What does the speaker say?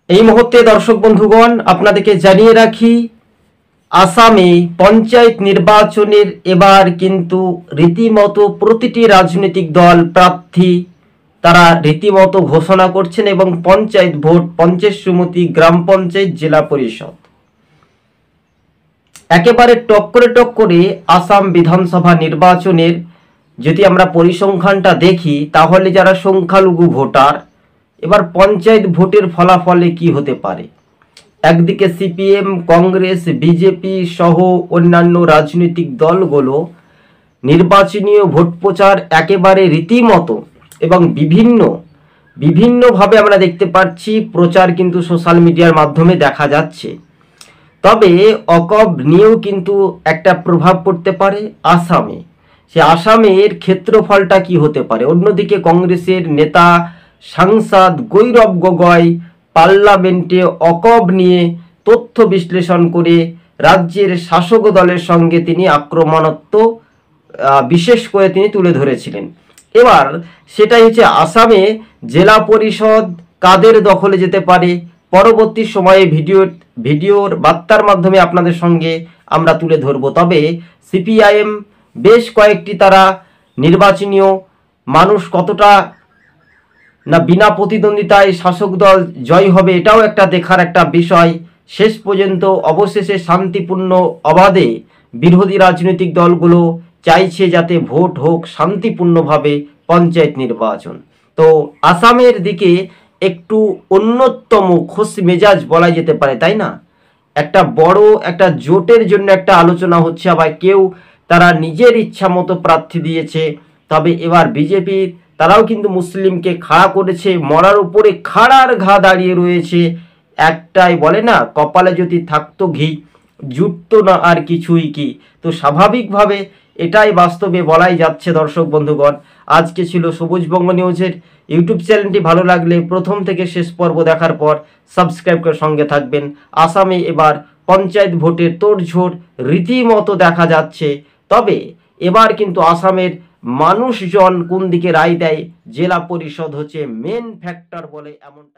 এই মুহূর্তে দর্শক বন্ধুগণ আপনাদেরকে জানিয়ে রাখি, আসামে পঞ্চায়েত নির্বাচনের এবার কিন্তু রীতিমতো প্রতিটি রাজনৈতিক দল প্রার্থী তারা রীতিমতো ঘোষণা করছেন এবং পঞ্চায়েত ভোট, পঞ্চায়েত সমিতি, গ্রাম পঞ্চায়েত, জেলা পরিষদ একেবারে টক্করে আসাম বিধানসভা নির্বাচনের যদি আমরা পরিসংখ্যানটা দেখি তাহলে যারা সংখ্যালঘু ভোটার, এবার পঞ্চায়েত ভোটের ফলাফলে কি হতে পারে। একদিকে সিপিএম, কংগ্রেস, বিজেপি সহ অন্যান্য রাজনৈতিক দলগুলো নির্বাচনী ভোট প্রচার একেবারে রীতিমতো এবং বিভিন্নভাবে আমরা দেখতে পাচ্ছি প্রচার কিন্তু সোশ্যাল মিডিয়ার মাধ্যমে দেখা যাচ্ছে। তবে অকব নিয়েও কিন্তু একটা প্রভাব পড়তে পারে আসামে। সে আসামের ক্ষেত্রফলটা কি হতে পারে। অন্যদিকে কংগ্রেসের নেতা সাংসদ গৈরব গগৈ পার্লামেন্টে অকব নিয়ে তথ্য বিশ্লেষণ করে রাজ্যের শাসক দলের সঙ্গে তিনি আক্রমণাত্মক বিশেষ করে তিনি তুলে ধরেছিলেন। এবার সেটাই হচ্ছে আসামে জেলা পরিষদ কাদের দখলে যেতে পারে, পরবর্তী সময়ে ভিডিওর বার্তার মাধ্যমে আপনাদের সঙ্গে আমরা তুলে ধরব। তবে সিপিআইএম বেশ কয়েকটি তারা নির্বাচনীয় মানুষ কতটা না বিনা প্রতিদ্বন্দ্বিতায় শাসক দল জয় হবে এটাও একটা দেখার একটা বিষয়। শেষ পর্যন্ত অবশেষে শান্তিপূর্ণ অবাধে বিরোধী রাজনৈতিক দলগুলো চাইছে যাতে ভোট হোক শান্তিপূর্ণভাবে পঞ্চায়েত নির্বাচন। তো আসামের দিকে একটু অন্যতম খোশ মেজাজ বলা যেতে পারে, তাই না? একটা বড় একটা জোটের জন্য একটা আলোচনা হচ্ছে, আবার কেউ তারা নিজের ইচ্ছা মতো প্রার্থী দিয়েছে। তবে এবার বিজেপির তারাও কিন্তু মুসলিমকে খাড়া করেছে, মরার উপরে খাড়ার ঘা দাঁড়িয়ে রয়েছে। একটাই বলে না, কপালে যদি থাকতো ঘি জুটতো না আর কিছুই কি। তো স্বাভাবিকভাবে এটাই বাস্তবে বলাই যাচ্ছে। দর্শক বন্ধুগণ, আজকে ছিল সবুজবঙ্গ নিউজের ইউটিউব চ্যানেলটি ভালো লাগলে প্রথম থেকে শেষ পর্ব দেখার পর সাবস্ক্রাইব করে সঙ্গে থাকবেন। আসামে এবার পঞ্চায়েত ভোটের তোড়জোড় রীতিমতো দেখা যাচ্ছে। তবে এবার কিন্তু আসামের মানুষজন কোন দিকে রায় দেয়, জেলা পরিষদ হচ্ছে মেন ফ্যাক্টর বলে এমনটাই।